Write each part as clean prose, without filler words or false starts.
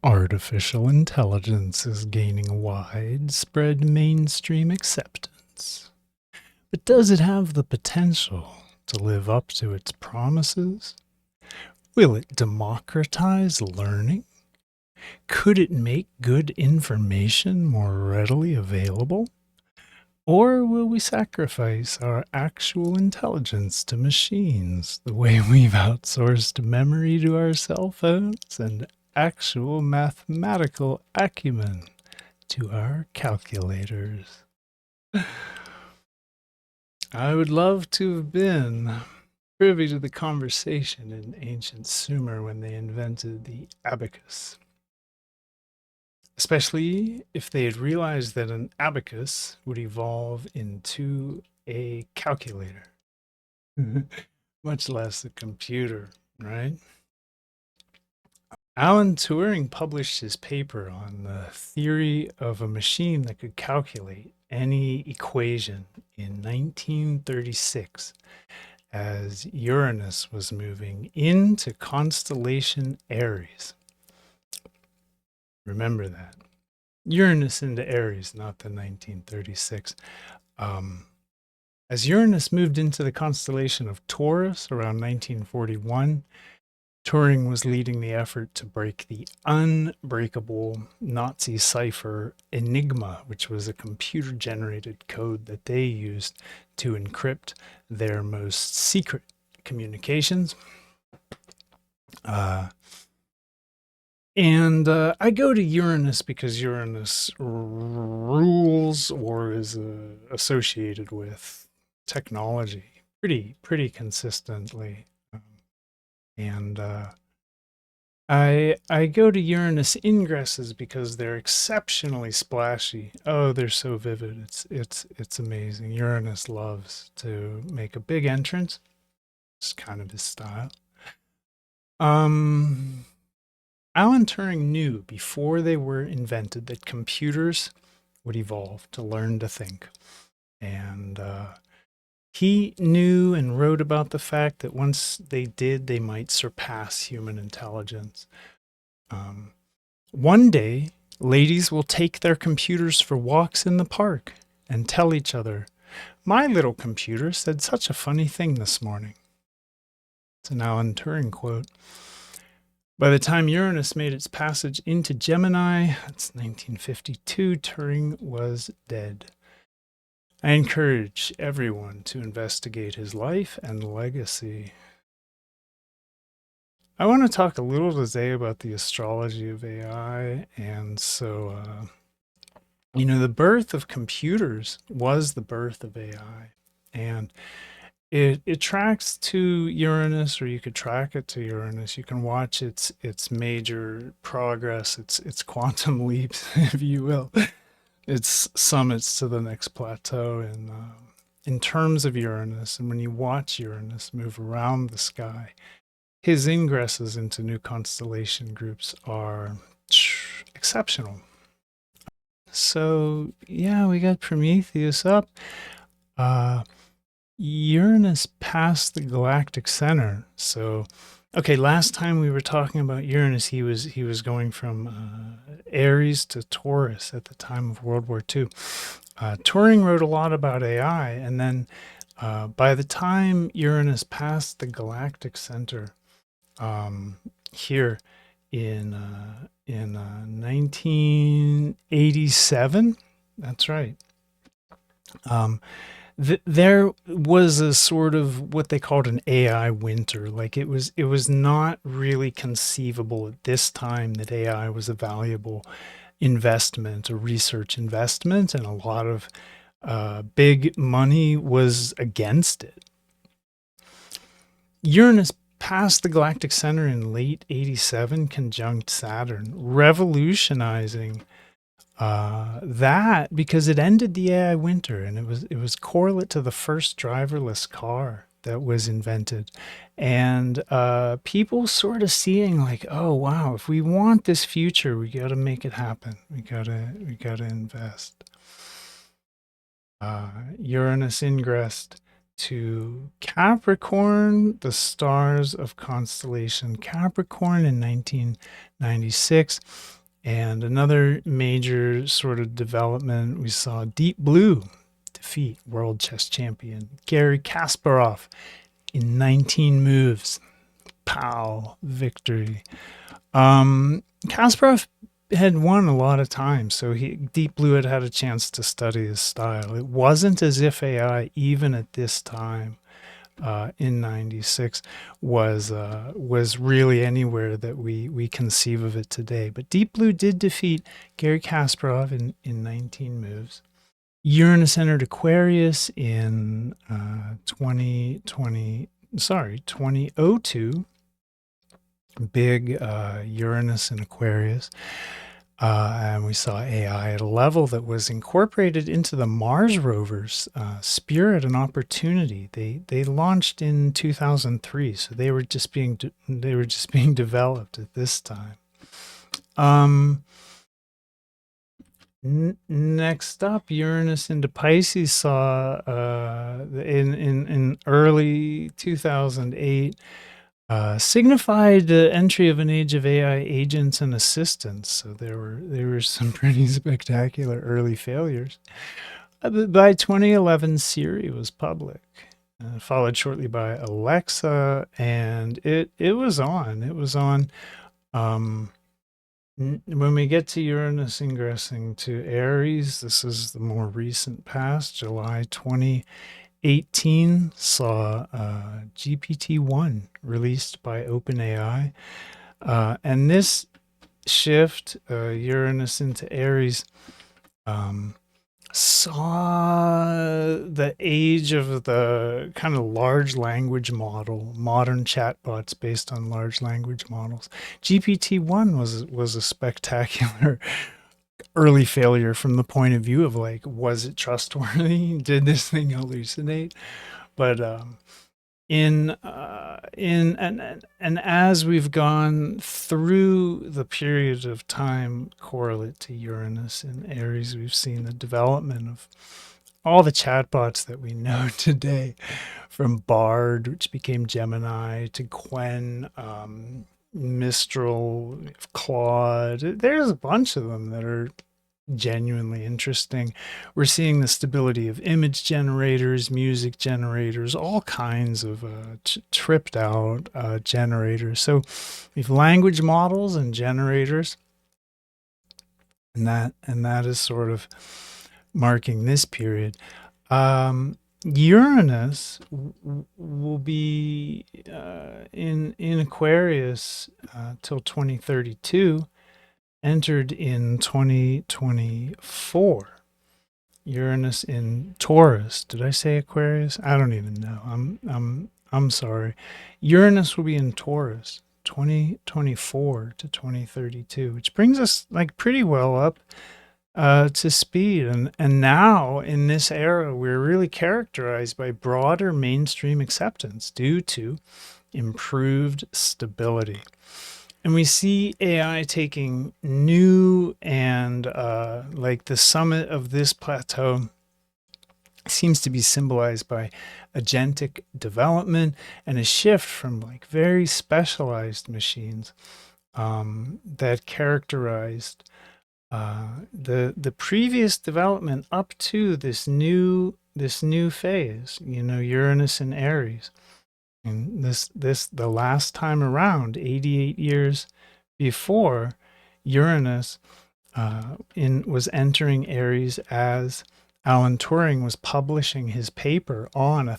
Artificial intelligence is gaining widespread mainstream acceptance. But does it have the potential to live up to its promises? Will it democratize learning? Could it make good information more readily available? Or will we sacrifice our actual intelligence to machines the way we've outsourced memory to our cell phones and actual mathematical acumen to our calculators? I would love to have been privy to the conversation in ancient Sumer when they invented the abacus. Especially if they had realized that an abacus would evolve into a calculator, much less a computer, right? Alan Turing published his paper on the theory of a machine that could calculate any equation in 1936 as Uranus was moving into constellation Aries. Remember that. Uranus into Aries, not the 1936. As Uranus moved into the constellation of Taurus around 1941, Turing was leading the effort to break the unbreakable Nazi cipher Enigma, which was a computer-generated code that they used to encrypt their most secret communications. I go to Uranus because Uranus rules or is associated with technology pretty consistently. I go to Uranus ingresses because they're exceptionally splashy. Oh, they're so vivid. It's amazing. Uranus loves to make a big entrance. It's kind of his style. Alan Turing knew before they were invented that computers would evolve to learn to think. And he knew and wrote about the fact that once they did, they might surpass human intelligence. One day, ladies will take their computers for walks in the park and tell each other, "My little computer said such a funny thing this morning." It's an Alan Turing quote. By the time Uranus made its passage into Gemini, that's 1952, Turing was dead. I encourage everyone to investigate his life and legacy. I want to talk a little today about the astrology of AI. And so, the birth of computers was the birth of AI. And it tracks to Uranus, or you could track it to Uranus. You can watch its major progress, its quantum leaps, if you will, its summits to the next plateau in terms of Uranus. And when you watch Uranus move around the sky, his ingresses into new constellation groups are exceptional. So yeah, we got Prometheus up. Uranus passed the galactic center. So, okay, last time we were talking about Uranus, he was going from Aries to Taurus at the time of World War II. Turing wrote a lot about AI, and then by the time Uranus passed the galactic center, here in 1987, that's right. There was a sort of what they called an AI winter. Like it was not really conceivable at this time that AI was a valuable investment, a research investment, and a lot of big money was against it. Uranus passed the galactic center in late 87, conjunct Saturn, revolutionizing that because it ended the AI winter, and it was correlate to the first driverless car that was invented, and people sort of seeing like, oh wow, if we want this future, we got to make it happen. We gotta invest. Uranus ingressed to Capricorn, the stars of constellation Capricorn in 1996. And another major sort of development, we saw Deep Blue defeat world chess champion Garry Kasparov in 19 moves. Pow, victory. Kasparov had won a lot of times, so Deep Blue had a chance to study his style. It wasn't as if AI, even at this time in '96, was really anywhere that we conceive of it today. But Deep Blue did defeat Garry Kasparov in 19 moves. Uranus entered Aquarius in 2002. Big Uranus in Aquarius. And we saw AI at a level that was incorporated into the Mars rovers, Spirit and Opportunity. They launched in 2003, so they were just being developed at this time. Next up, Uranus into Pisces saw in early 2008. Signified the entry of an age of AI agents and assistants. So there were some pretty spectacular early failures. By 2011, Siri was public, followed shortly by Alexa, and it was on. It was on. When we get to Uranus ingressing to Aries, this is the more recent past, July 2018 saw GPT-1 released by OpenAI. And this shift, Uranus into Aries, saw the age of the kind of large language model, modern chatbots based on large language models. GPT-1 was a spectacular early failure from the point of view of like, was it trustworthy? Did this thing hallucinate? But and as we've gone through the period of time correlate to Uranus in Aries, we've seen the development of all the chatbots that we know today, from Bard, which became Gemini, to Quen, Mistral, Claude. There's a bunch of them that are genuinely interesting. We're seeing the stability of image generators, music generators, all kinds of tripped out generators. So we have language models and generators, and that is sort of marking this period. Uranus will be in Aquarius till 2032. Entered in 2024. Uranus in Taurus. Did I say Aquarius? I don't even know. I'm sorry. Uranus will be in Taurus 2024 to 2032, which brings us like pretty well up to speed. And now in this era, we're really characterized by broader mainstream acceptance due to improved stability. And we see AI taking new and like the summit of this plateau seems to be symbolized by agentic development and a shift from like very specialized machines that characterized the previous development up to this new phase, Uranus and Aries. And the last time around, 88 years before, Uranus was entering Aries as Alan Turing was publishing his paper on a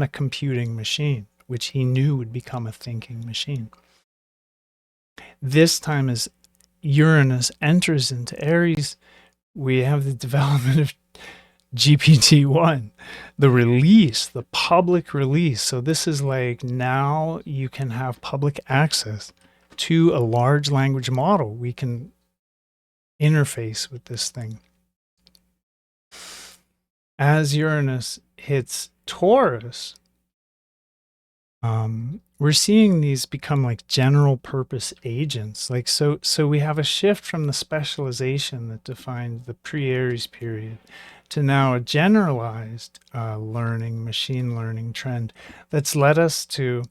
computing machine, which he knew would become a thinking machine. This time, as Uranus enters into Aries, we have the development of GPT-1, the public release. So this is like, now you can have public access to a large language model. We can interface with this thing. As Uranus hits Taurus, we're seeing these become like general purpose agents. Like, so we have a shift from the specialization that defined the pre-Aries period to now a generalized learning, machine learning trend that's led us to,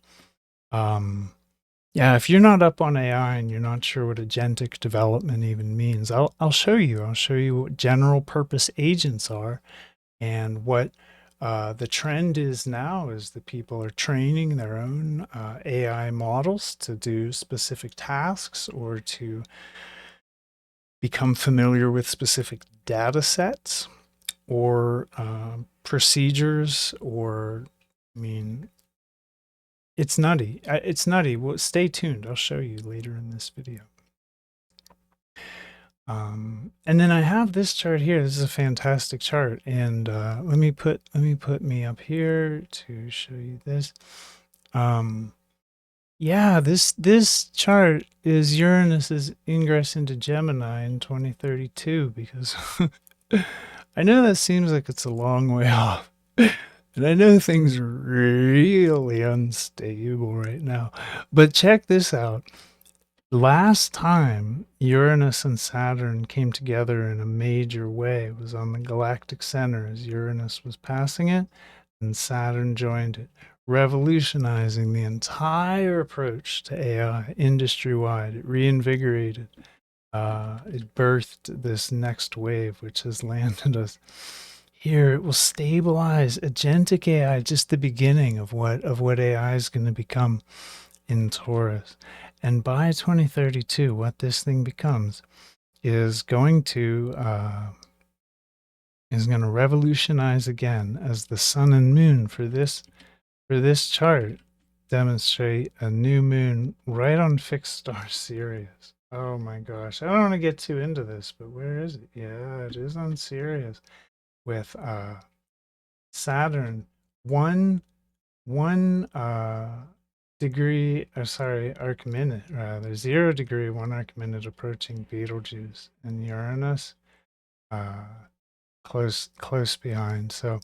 yeah, if you're not up on AI and you're not sure what agentic development even means, I'll show you. I'll show you what general purpose agents are, and what the trend is now is that people are training their own AI models to do specific tasks or to become familiar with specific data sets or procedures, or, I mean, it's nutty. It's nutty. Well, stay tuned. I'll show you later in this video. And then I have this chart here. This is a fantastic chart. And let me put me up here to show you this. Yeah, this chart is Uranus's ingress into Gemini in 2032, because I know that seems like it's a long way off. And I know things are really unstable right now. But check this out. Last time Uranus and Saturn came together in a major way was on the galactic center as Uranus was passing it, and Saturn joined it, revolutionizing the entire approach to AI industry-wide. It reinvigorated, it birthed this next wave, which has landed us here. It will stabilize agentic AI, just the beginning of what AI is going to become in Taurus. And by 2032, what this thing becomes is going to revolutionize again, as the sun and moon for this chart demonstrate a new moon right on fixed star Sirius. Oh my gosh, I don't want to get too into this, but where is it? Yeah, it is on Sirius, with Saturn one degree, arc minute rather, 0 degree 1 arc minute approaching Betelgeuse, and Uranus close behind. So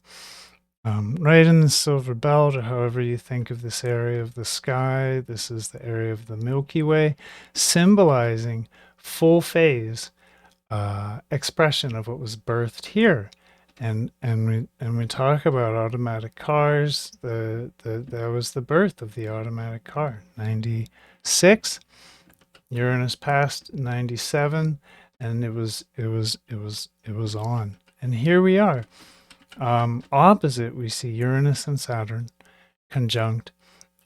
right in the silver belt, or however you think of this area of the sky, this is the area of the Milky Way, symbolizing full phase expression of what was birthed here. And we talk about automatic cars. That was the birth of the automatic car. 96, Uranus passed 97, and it was on. And here we are. Opposite, we see Uranus and Saturn conjunct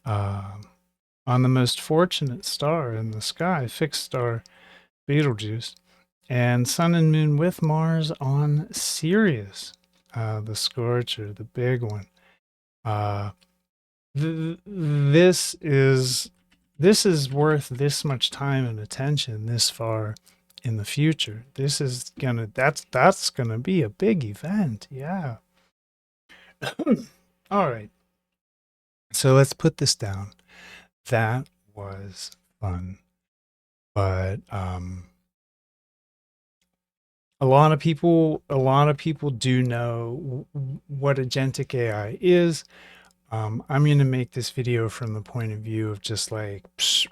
on the most fortunate star in the sky, fixed star Betelgeuse, and Sun and Moon with Mars on Sirius, the Scorcher, the big one. This is worth this much time and attention this far in the future. This is that's gonna be a big event. Yeah. All right. So let's put this down. That was fun, but a lot of people do know what agentic AI is. I'm going to make this video from the point of view of just like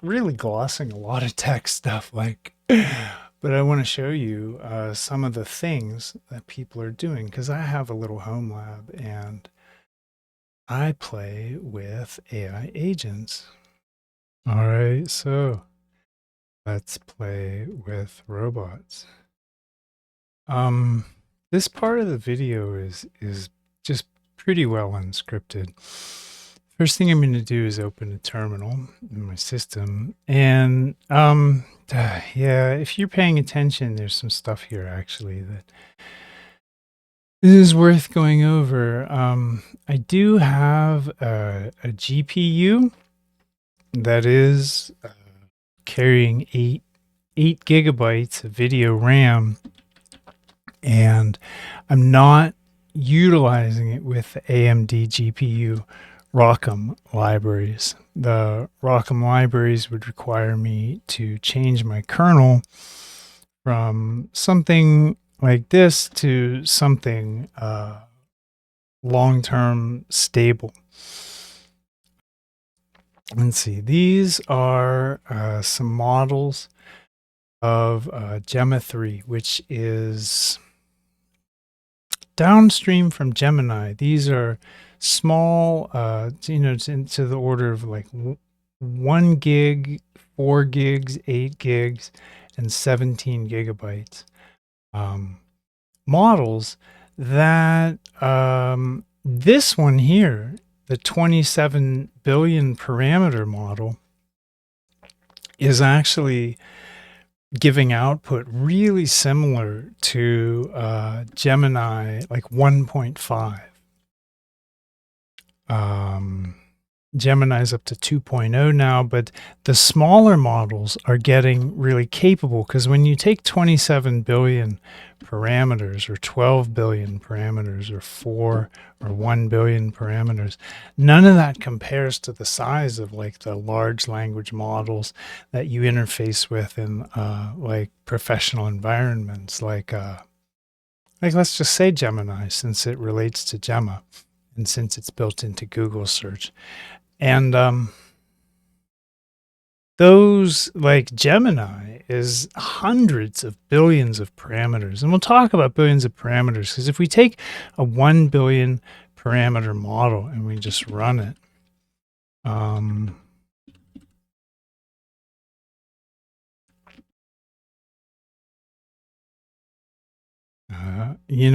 really glossing a lot of tech stuff, like, but I want to show you some of the things that people are doing, because I have a little home lab and I play with AI agents. All right, so let's play with robots. This part of the video is just pretty well unscripted. First thing I'm going to do is open a terminal in my system, and yeah, if you're paying attention, there's some stuff here actually that is worth going over. I do have a GPU that is carrying 8 gigabytes of video RAM, and I'm not utilizing it with the AMD GPU ROCm libraries. The ROCm libraries would require me to change my kernel from something like this to something long-term stable. Let's see, these are some models of Gemma 3, which is downstream from Gemini, these are small, to the order of like 1 gig, 4 gigs, 8 gigs, and 17 gigabytes models that this one here, the 27 billion parameter model, is actually giving output really similar to Gemini, like 1.5. Gemini's up to 2.0 now, but the smaller models are getting really capable, because when you take 27 billion parameters or 12 billion parameters or 4 or 1 billion parameters, none of that compares to the size of like the large language models that you interface with in like professional environments, like let's just say Gemini, since it relates to Gemma and since it's built into Google search. And those, like Gemini, is hundreds of billions of parameters. And we'll talk about billions of parameters, because if we take a 1 billion parameter model and we just run it,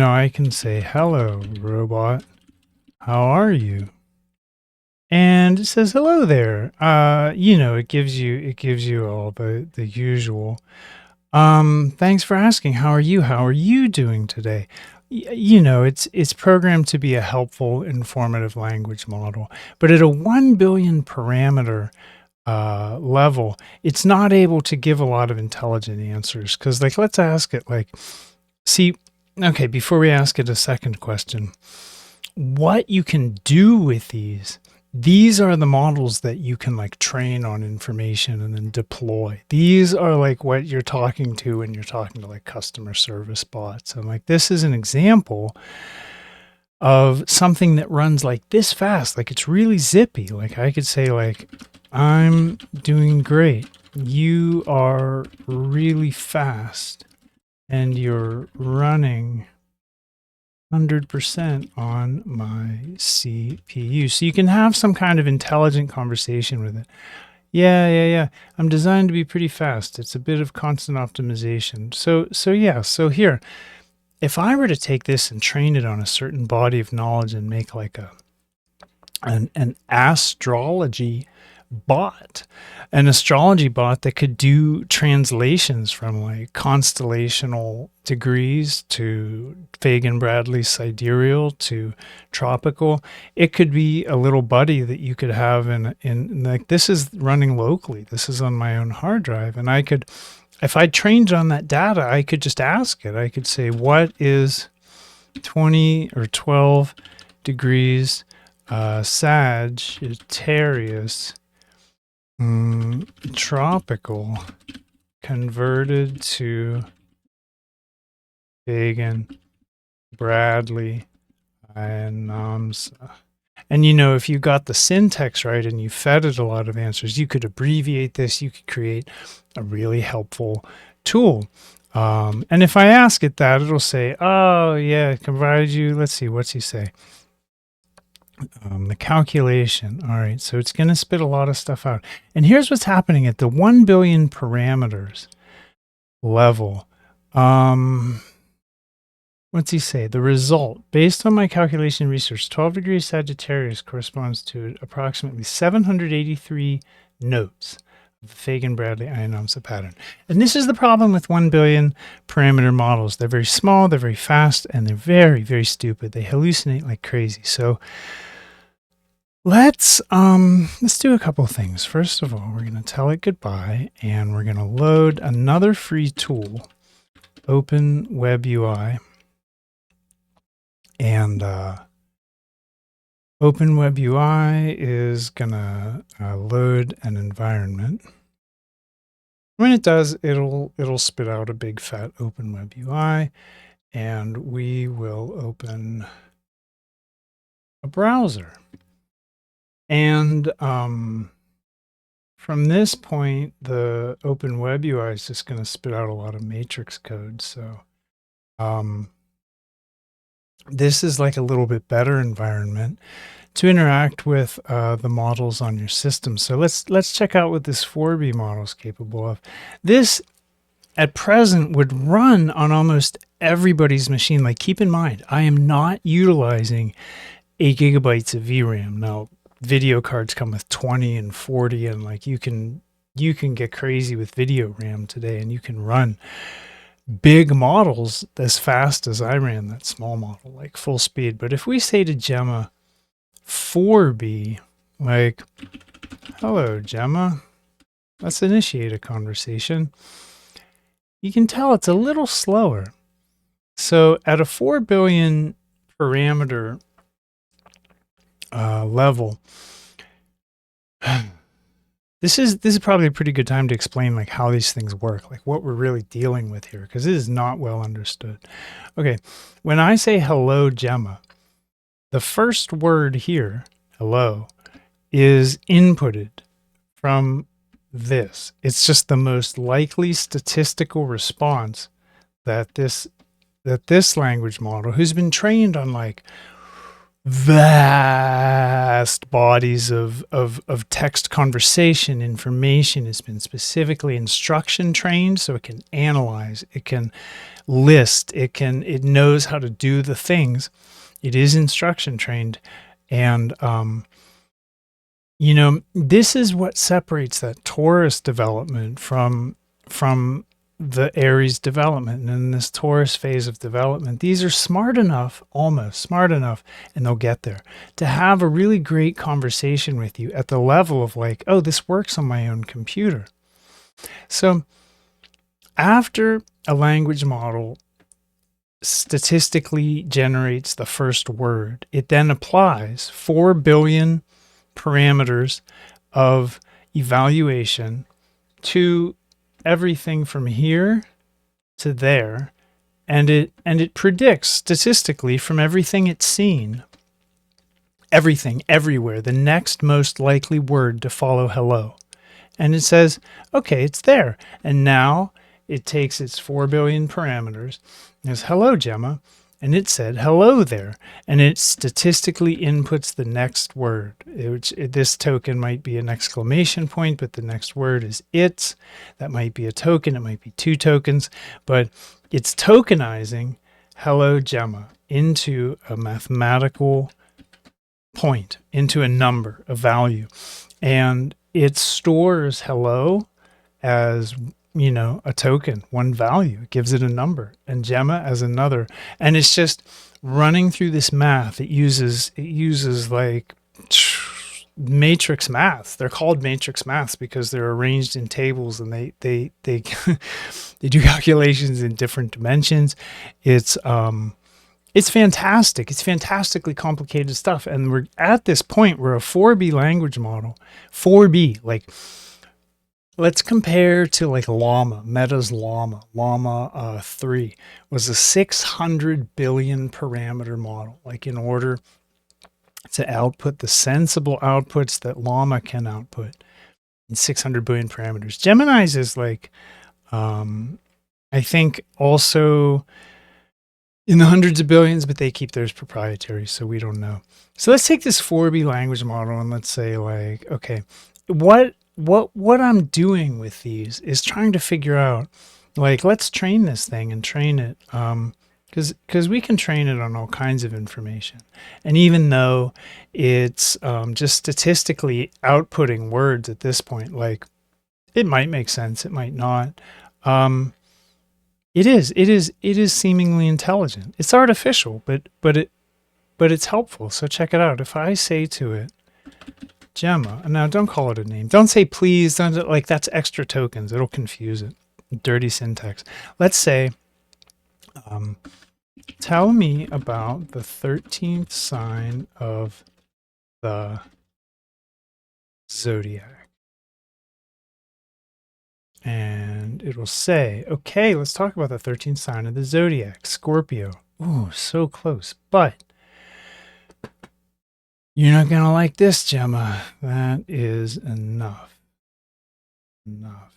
I can say, hello, robot, how are you? And it says, hello there. It gives you all the usual. Thanks for asking. How are you? How are you doing today? It's programmed to be a helpful, informative language model, but at a 1 billion parameter level, it's not able to give a lot of intelligent answers. Because, like, let's ask it, before we ask it a second question, what you can do with these are the models that you can like train on information and then deploy. These are like what you're talking to when you're talking to like customer service bots. And like, this is an example of something that runs like this fast. Like, it's really zippy. Like, I could say like, I'm doing great. You are really fast and you're running 100% on my CPU. So you can have some kind of intelligent conversation with it. Yeah. I'm designed to be pretty fast. It's a bit of constant optimization. So here, if I were to take this and train it on a certain body of knowledge and make like an astrology bot, an astrology bot that could do translations from like constellational degrees to Fagan Bradley sidereal to tropical. It could be a little buddy that you could have in like, this is running locally. This is on my own hard drive. And I could, if I trained on that data, I could just ask it. I could say, what is 20 or 12 degrees Sagittarius tropical converted to Fagan Bradley and NAMSA. And if you got the syntax right and you fed it a lot of answers, you could abbreviate this. You could create a really helpful tool. And if I ask it that, it'll say, oh yeah, it provided you, let's see, what's he say? The calculation. All right, so it's going to spit a lot of stuff out. And here's what's happening at the 1 billion parameters level. What's he say? The result, based on my calculation research, 12 degrees Sagittarius corresponds to approximately 783 notes of the Fagan-Bradley Ionamsa pattern. And this is the problem with 1 billion parameter models. They're very small, they're very fast, and they're very, very stupid. They hallucinate like crazy. So let's do a couple things. First of all, we're going to tell it goodbye, and we're going to load another free tool, Open Web UI. And Open Web UI is going to load an environment. When it does, it'll spit out a big fat Open Web UI, and we will open a browser. And from this point, the Open Web UI is just going to spit out a lot of matrix code. So this is like a little bit better environment to interact with the models on your system. So let's check out what this 4B model is capable of. This at present would run on almost everybody's machine. Like, keep in mind, I am not utilizing 8 gigabytes of VRAM. Now, video cards come with 20 and 40, and like you can get crazy with video RAM today, and you can run big models as fast as I ran that small model, like full speed. But if we say to Gemma 4B, like, hello, Gemma, let's initiate a conversation, you can tell it's a little slower. So at a 4 billion parameter level, this is probably a pretty good time to explain like how these things work, like what we're really dealing with here, because it is not well understood. Okay, when I say hello, Gemma, the first word here, hello, is inputted from this. It's just the most likely statistical response that this language model, who's been trained on like vast bodies of text conversation information, has been specifically instruction trained, so it can analyze, it can list, it knows how to do the things. It is instruction trained. And you know, this is what separates that Taurus development from the Aries development. And in this Taurus phase of development, these are smart enough, almost smart enough, and they'll get there, to have a really great conversation with you at the level of like, oh, this works on my own computer. So after a language model statistically generates the first word, it then applies 4 billion parameters of evaluation to everything from here to there, and it predicts statistically from everything it's seen, everything, everywhere, the next most likely word to follow hello. And it says, okay, it's there. And now it takes its 4 billion parameters, and says, hello, Gemma, and it said hello there, and it statistically inputs the next word, which this token might be an exclamation point, but the next word is it's. That might be a token, it might be 2 tokens, but it's tokenizing hello, Gemma, into a mathematical point, into a number, a value, and it stores hello as, you know, a token, one value. It gives it a number, and Gemma as another. And it's just running through this math. It uses like matrix maths. They're called matrix maths because they're arranged in tables, and they they do calculations in different dimensions. It's fantastic. It's fantastically complicated stuff. And we're at this point where a 4B language model, 4B, like, let's compare to like Llama, Meta's Llama. Llama 3 was a 600 billion parameter model, like in order to output the sensible outputs that Llama can output in 600 billion parameters. Gemini's is like, I think also in the hundreds of billions, but they keep theirs proprietary, so we don't know. So let's take this 4B language model and let's say like, okay, what I'm doing with these is trying to figure out, like, let's train this thing and train it, because we can train it on all kinds of information. And even though it's just statistically outputting words at this point, like, it might make sense, it might not. It is seemingly intelligent. It's artificial, but it's helpful. So check it out. If I say to it, Gemma, and now don't call it a name. Don't say please. Don't, like, that's extra tokens. It'll confuse it. Dirty syntax. Let's say, tell me about the 13th sign of the zodiac. And it will say, okay, let's talk about the 13th sign of the zodiac, Scorpio. Ooh, so close. But you're not going to like this, Gemma. That is enough. Enough.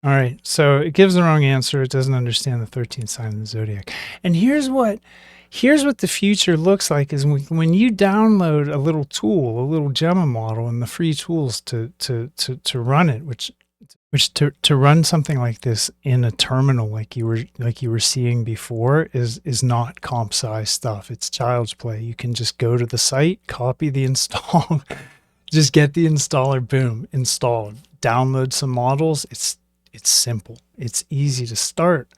All right. So it gives the wrong answer. It doesn't understand the 13th sign of the zodiac. And here's what here's what the future looks like is when you download a little tool, a little Gemma model, and the free tools to run it, which to run something like this in a terminal like you were seeing before is not comp sci stuff. It's child's play. You can just go to the site, copy the install, just get the installer, boom, installed. Download some models. It's simple. It's easy to start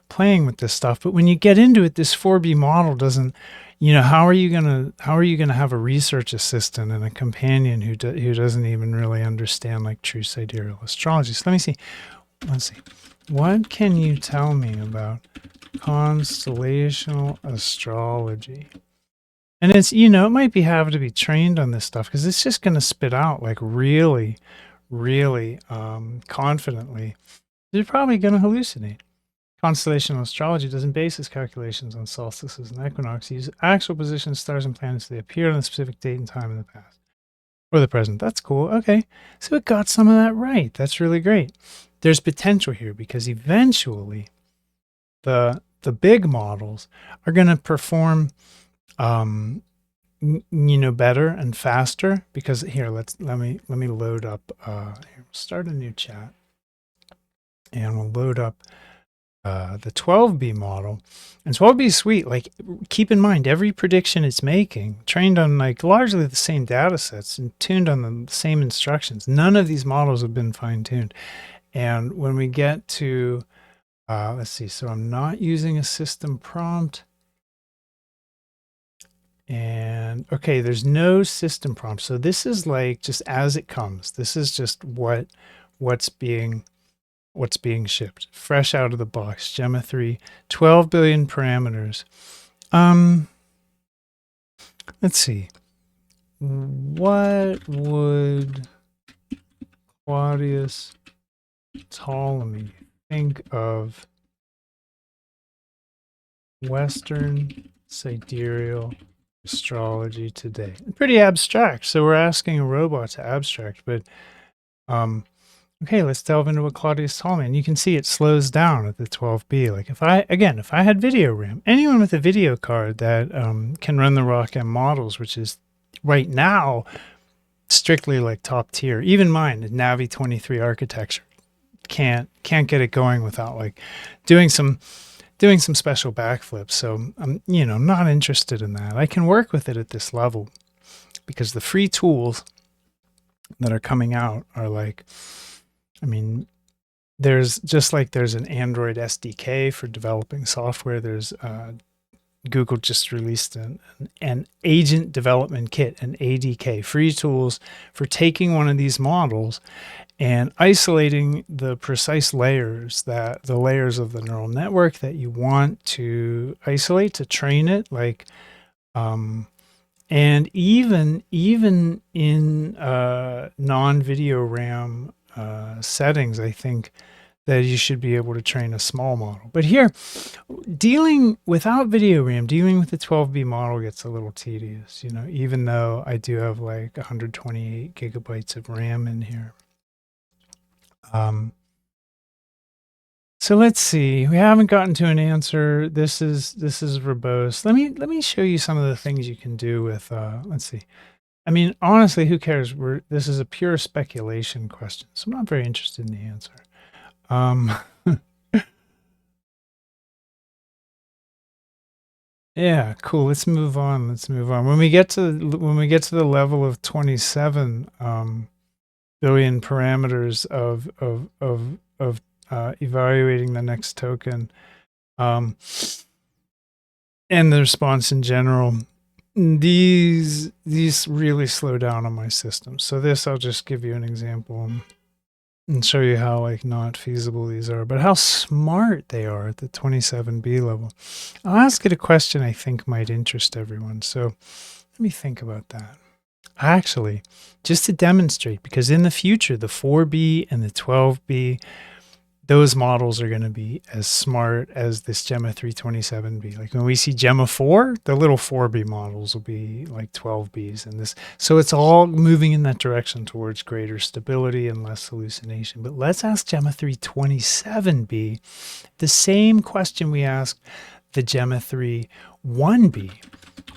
playing with this stuff. But when you get into it, this 4B model doesn't, how are you gonna have a research assistant and a companion who doesn't even really understand like true sidereal astrology? So let me see. Let's see. What can you tell me about constellational astrology? And it's, it might have to be trained on this stuff because it's just going to spit out like really, really confidently. They're probably going to hallucinate. Constellational astrology doesn't base its calculations on solstices and equinoxes. It uses actual positions of stars and planets. They appeared on a specific date and time in the past or the present. That's cool. Okay. So it got some of that right. That's really great. There's potential here because eventually the big models are going to perform better and faster because here let me load up here, start a new chat and we'll load up the 12B model. And 12B is sweet. Like, keep in mind, every prediction it's making, trained on like largely the same data sets and tuned on the same instructions. None of these models have been fine-tuned. And when we get to, let's see, so I'm not using a system prompt. And okay, there's no system prompt. So this is like just as it comes. This is just what's being shipped fresh out of the box. Gemma 3, 12 billion parameters. Let's see. What would Claudius Ptolemy think of Western sidereal astrology today? Pretty abstract. So we're asking a robot to abstract, but okay, let's delve into what Claudius Ptolemy, and you can see it slows down at the 12B. Like if I had video RAM, anyone with a video card that can run the ROCm models, which is right now strictly like top tier, even mine, the Navi 23 architecture, can't get it going without like doing some special backflips. So I'm not interested in that. I can work with it at this level because the free tools that are coming out are like, I mean, there's an Android SDK for developing software. There's Google just released an agent development kit, an ADK, free tools for taking one of these models and isolating the precise layers, the layers of the neural network that you want to isolate to train it, like and even in non-video RAM settings, I think that you should be able to train a small model. But here, dealing without video RAM, dealing with the 12B model gets a little tedious, even though I do have like 128 gigabytes of RAM in here. So let's see. We haven't gotten to an answer. This is verbose. Let me show you some of the things you can do with. Let's see. I mean, honestly, who cares? This is a pure speculation question, so I'm not very interested in the answer. Yeah, cool. Let's move on. When we get to the level of 27 billion parameters of evaluating the next token, and the response in general, these really slow down on my system. So this, I'll just give you an example and show you how like not feasible these are, but how smart they are at the 27B level. I'll ask it a question I think might interest everyone. So let me think about that. Actually, just to demonstrate, because in the future, the 4B and the 12B, those models are going to be as smart as this Gemma 327B. Like when we see Gemma 4, the little 4B models will be like 12Bs and this. So it's all moving in that direction towards greater stability and less hallucination. But let's ask Gemma 327B the same question we asked the Gemma 3 1B.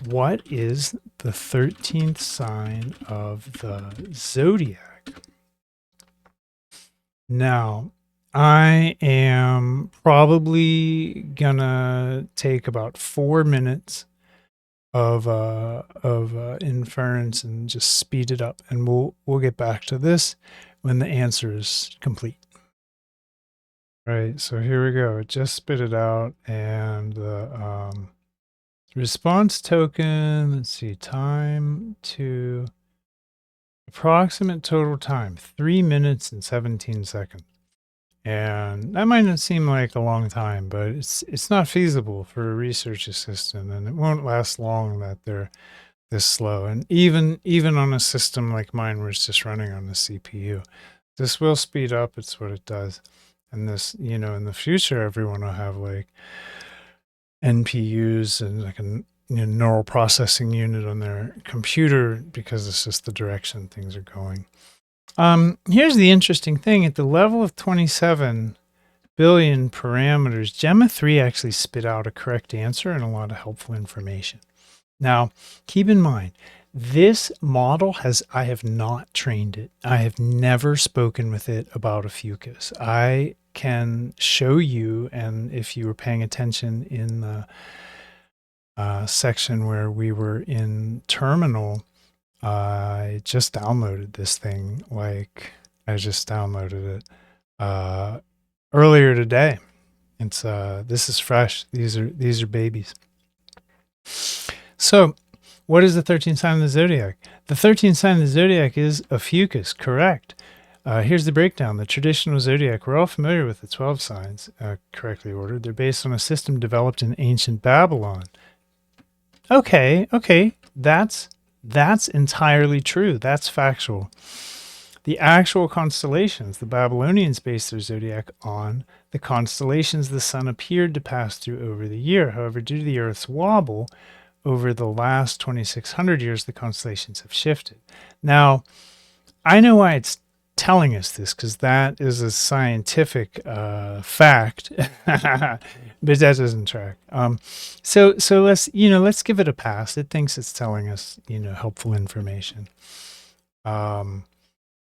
What is the 13th sign of the zodiac? Now, I am probably gonna take about 4 minutes of inference and just speed it up, and we'll get back to this when the answer is complete. Right, so here we go. It just spit it out, and the response token, let's see, time to approximate total time, 3 minutes and 17 seconds. And that might not seem like a long time, but it's not feasible for a research assistant, and it won't last long that they're this slow. And even on a system like mine where it's just running on the CPU, this will speed up. It's what it does. And this, in the future, everyone will have like NPUs and like a neural processing unit on their computer, because it's just the direction things are going. Here's the interesting thing. At the level of 27 billion parameters, Gemma 3 actually spit out a correct answer and a lot of helpful information. Now, keep in mind, this model I have not trained it. I have never spoken with it about a fucus. I can show you, and if you were paying attention in the section where we were in terminal, I just downloaded this thing. I just downloaded it earlier today. It's this is fresh. These are babies. So, what is the 13th sign of the zodiac? The 13th sign of the zodiac is a fucus, correct. Here's the breakdown. The traditional zodiac, we're all familiar with the 12 signs, correctly ordered. They're based on a system developed in ancient Babylon. Okay, that's entirely true. That's factual. The actual constellations, the Babylonians based their zodiac on the constellations the sun appeared to pass through over the year. However, due to the Earth's wobble, over the last 2,600 years, the constellations have shifted. Now, I know why it's telling us this, because that is a scientific fact, but that doesn't track. So let's give it a pass. It thinks it's telling us, helpful information. And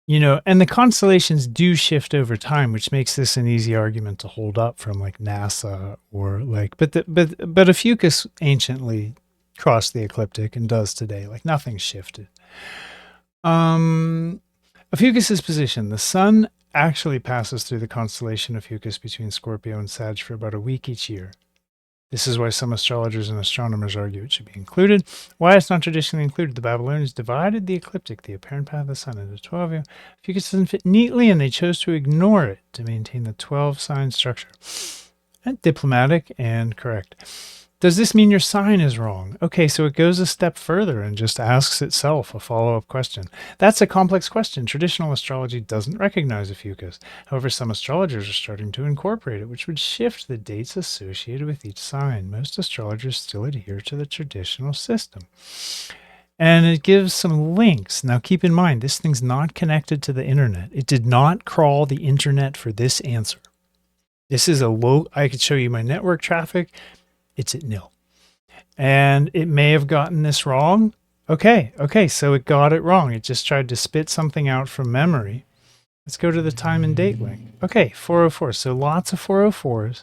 the constellations do shift over time, which makes this an easy argument to hold up from like NASA or like, but a fucus anciently crossed the ecliptic and does today. Like nothing's shifted. A fucus's position. The sun actually passes through the constellation of Fucus between Scorpio and Sag for about a week each year. This is why some astrologers and astronomers argue it should be included. Why it's not traditionally included. The Babylonians divided the ecliptic, the apparent path of the sun, into 12. Fucus doesn't fit neatly, and they chose to ignore it to maintain the 12-sign structure. Diplomatic and correct. Does this mean your sign is wrong? Okay, so it goes a step further and just asks itself a follow-up question. That's a complex question. Traditional astrology doesn't recognize a fucus. However, some astrologers are starting to incorporate it, which would shift the dates associated with each sign. Most astrologers still adhere to the traditional system. And it gives some links. Now, keep in mind, this thing's not connected to the internet. It did not crawl the internet for this answer. This is I could show you my network traffic. It's at nil. And it may have gotten this wrong. Okay, so it got it wrong. It just tried to spit something out from memory. Let's go to the time and date link. Okay, 404. So lots of 404s.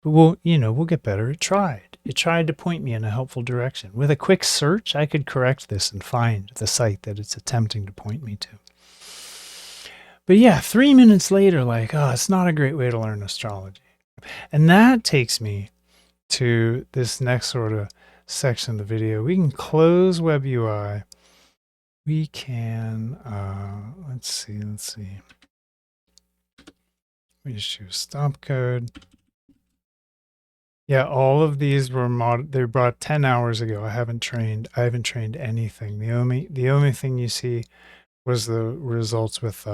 But we'll get better. It tried to point me in a helpful direction. With a quick search, I could correct this and find the site that it's attempting to point me to. But yeah, 3 minutes later, it's not a great way to learn astrology. And that takes me to this next sort of section of the video. We can close Web UI. We can, let's see. We just choose stop code. Yeah, all of these were they brought 10 hours ago. I haven't trained anything. The only thing you see was the results with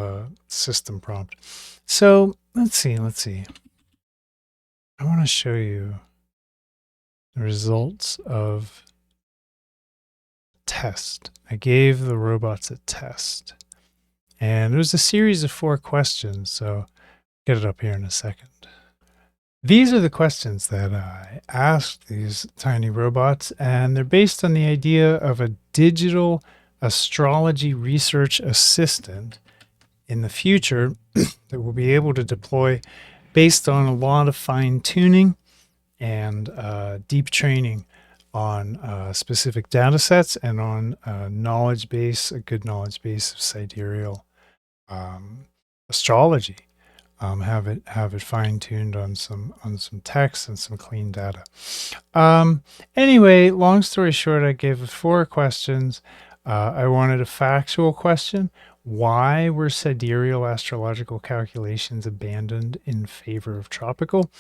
system prompt. So let's see. I want to show you the results of test. I gave the robots a test, and it was a series of 4 questions. So get it up here in a second. These are the questions that I asked these tiny robots, and they're based on the idea of a digital astrology research assistant in the future that we'll be able to deploy based on a lot of fine tuning and deep training on specific data sets and on knowledge base, a good knowledge base of sidereal astrology. Have it fine tuned on some text and some clean data. Anyway, long story short, I gave it 4 questions. I wanted a factual question. Why were sidereal astrological calculations abandoned in favor of tropical?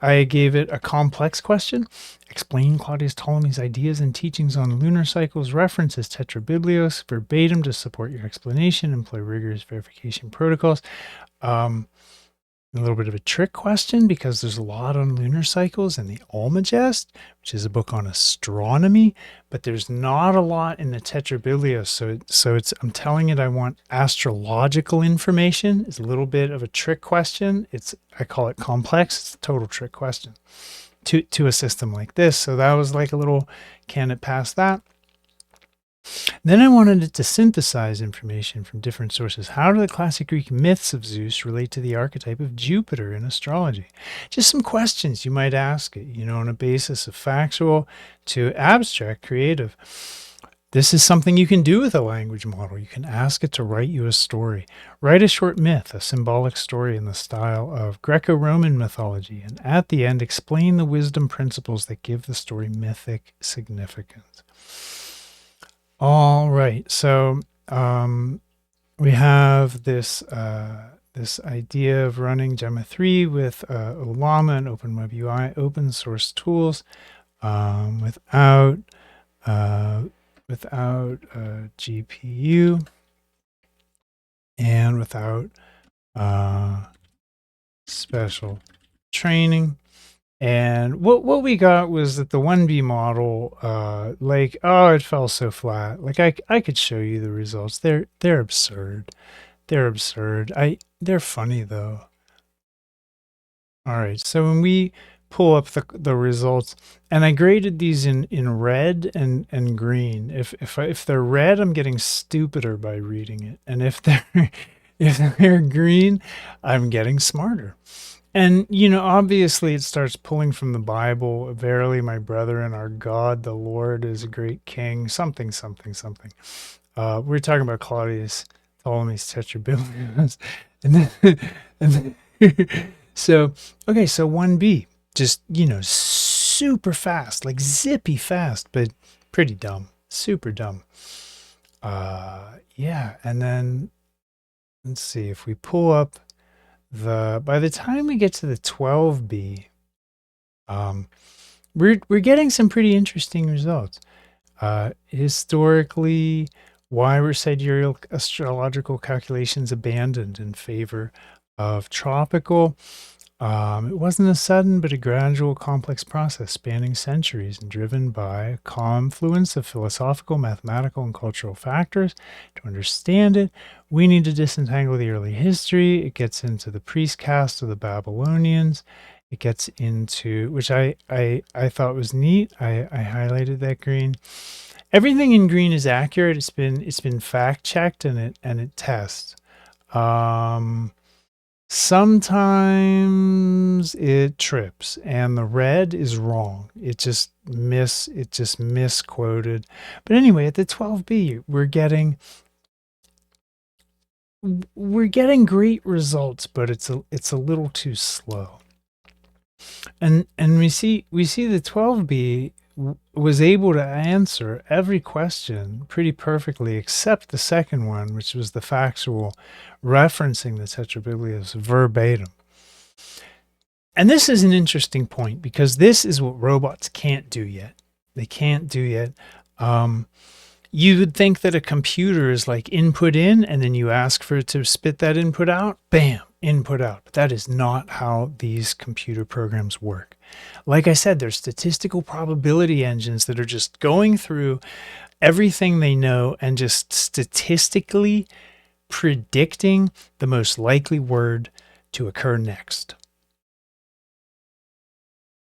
I gave it a complex question. Explain Claudius Ptolemy's ideas and teachings on lunar cycles, references tetrabiblios verbatim to support your explanation, employ rigorous verification protocols. A little bit of a trick question because there's a lot on lunar cycles in the Almagest, which is a book on astronomy, but there's not a lot in the Tetrabiblios. So it's I'm telling it I want astrological information. It's a little bit of a trick question. I call it complex. It's a total trick question to a system like this. So that was like a little, can it pass that? Then I wanted it to synthesize information from different sources. How do the classic Greek myths of Zeus relate to the archetype of Jupiter in astrology? Just some questions you might ask it, on a basis of factual to abstract, creative. This is something you can do with a language model. You can ask it to write you a story. Write a short myth, a symbolic story in the style of Greco-Roman mythology, and at the end, explain the wisdom principles that give the story mythic significance. All right, so we have this idea of running Gemma 3 with Olama and OpenWebUI open source tools without GPU and without special training. And what we got was that the 1B model, it fell so flat. Like I could show you the results. They're absurd. They're absurd. They're funny though. All right. So when we pull up the results, and I graded these in red and green. If they're red, I'm getting stupider by reading it, and if they're green, I'm getting smarter. And, obviously it starts pulling from the Bible. Verily, my brethren, our God, the Lord is a great king, something, something, something. We're talking about Claudius Ptolemy's Tetrabiblions. And then so 1B, just, super fast, like zippy fast, but pretty dumb, super dumb. Yeah. And then let's see if we pull up by the time we get to the 12B, we're getting some pretty interesting results. Historically, why were sidereal astrological calculations abandoned in favor of tropical? It wasn't a sudden but a gradual complex process spanning centuries and driven by a confluence of philosophical, mathematical, and cultural factors. To understand it, we need to disentangle the early history. It gets into the priest caste of the Babylonians. It gets into, which I thought was neat. I highlighted that green. Everything in green is accurate. It's been fact checked and it tests. Sometimes it trips and the red is wrong. It just misquoted. But anyway, at the 12B, we're getting great results, but it's a little too slow. And we see the 12B was able to answer every question pretty perfectly, except the second one, which was the factual, referencing the Tetrabiblios verbatim. And this is an interesting point because this is what robots can't do yet. They can't do yet. You would think that a computer is like input in, and then you ask for it to spit that input out. Bam, input out. But that is not how these computer programs work. Like I said, there's statistical probability engines that are just going through everything they know and just statistically predicting the most likely word to occur next.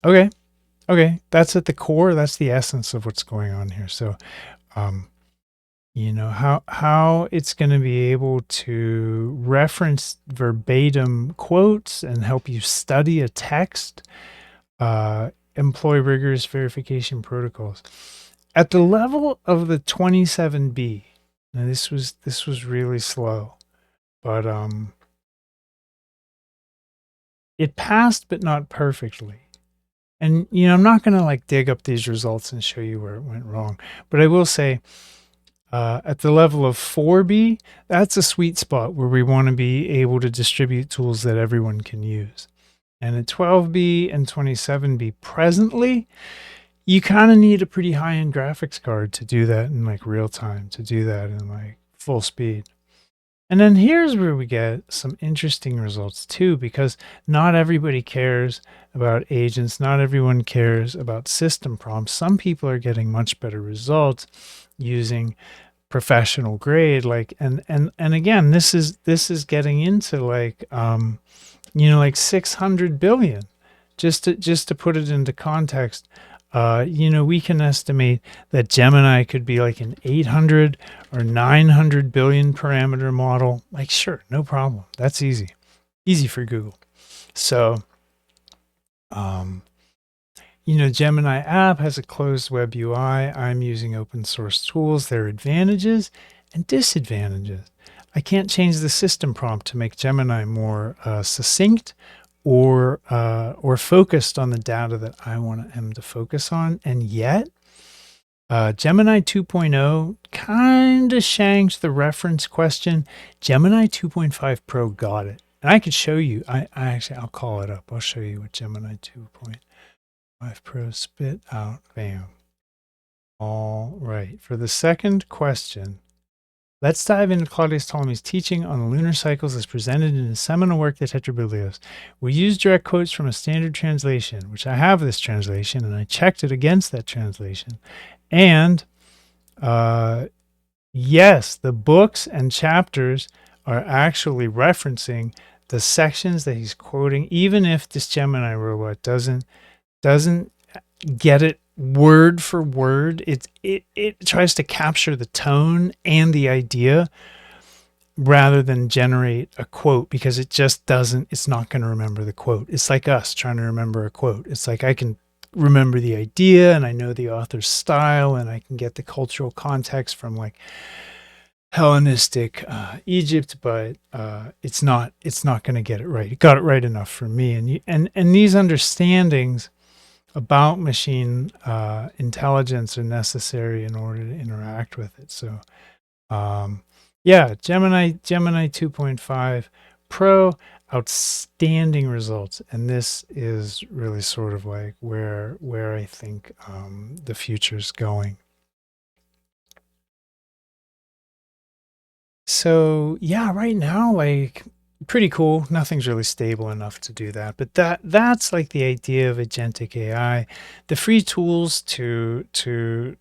Okay. Okay. That's at the core. That's the essence of what's going on here. So, how it's going to be able to reference verbatim quotes and help you study a text, employ rigorous verification protocols at the level of the 27B. Now this was really slow, but it passed, but not perfectly. And I'm not going to like dig up these results and show you where it went wrong, but I will say at the level of 4B, that's a sweet spot where we want to be able to distribute tools that everyone can use. And at 12B and 27B presently, you kind of need a pretty high-end graphics card to do that in like real time, to do that in like full speed. And then here's where we get some interesting results too, because not everybody cares about agents. Not everyone cares about system prompts. Some people are getting much better results using professional grade. Like, and again, this is getting into like, like 600 billion, just to put it into context. We can estimate that Gemini could be like an 800 or 900 billion parameter model. Like, sure, no problem. That's easy for Google. So, Gemini app has a closed web UI. I'm using open source tools. There are advantages and disadvantages. I can't change the system prompt to make Gemini more succinct or focused on the data that I want him to focus on. And yet, Gemini 2.0 kind of shanked the reference question. Gemini 2.5 Pro got it. And I could show you. I'll call it up. I'll show you what Gemini 2.5 Pro spit out. Bam. All right. For the second question, let's dive into Claudius Ptolemy's teaching on the lunar cycles as presented in his seminal work, the Tetrabiblios. We use direct quotes from a standard translation, which I have this translation, and I checked it against that translation. And yes, the books and chapters are actually referencing the sections that he's quoting, even if this Gemini robot doesn't get it word for word. It tries to capture the tone and the idea rather than generate a quote, because it's not going to remember the quote. It's like us trying to remember a quote. It's like I can remember the idea and I know the author's style and I can get the cultural context from like Hellenistic Egypt, but it's not going to get it right. It got it right enough for me. And these understandings about machine intelligence are necessary in order to interact with it. So, Gemini 2.5 Pro, outstanding results, and this is really sort of like where I think the future's going. So right now, like, pretty cool. Nothing's really stable enough to do that, but that's like the idea of agentic AI. The free tools to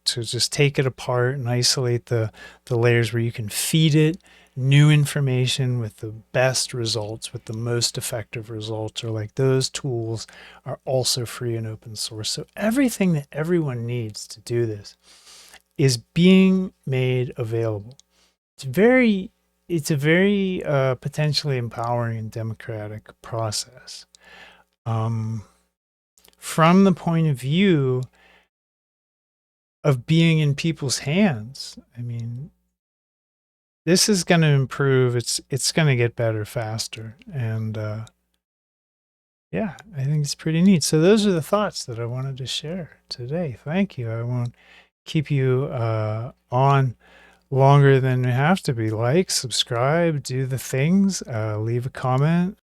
just take it apart and isolate the layers where you can feed it new information with the best results, with the most effective results, or like those tools are also free and open source. So everything that everyone needs to do this is being made available. It's a very potentially empowering and democratic process. From the point of view of being in people's hands, I mean, this is going to improve. It's going to get better faster, and I think it's pretty neat. So those are the thoughts that I wanted to share today. Thank you. I won't keep you on longer than you have to be. Like, subscribe, do the things, leave a comment.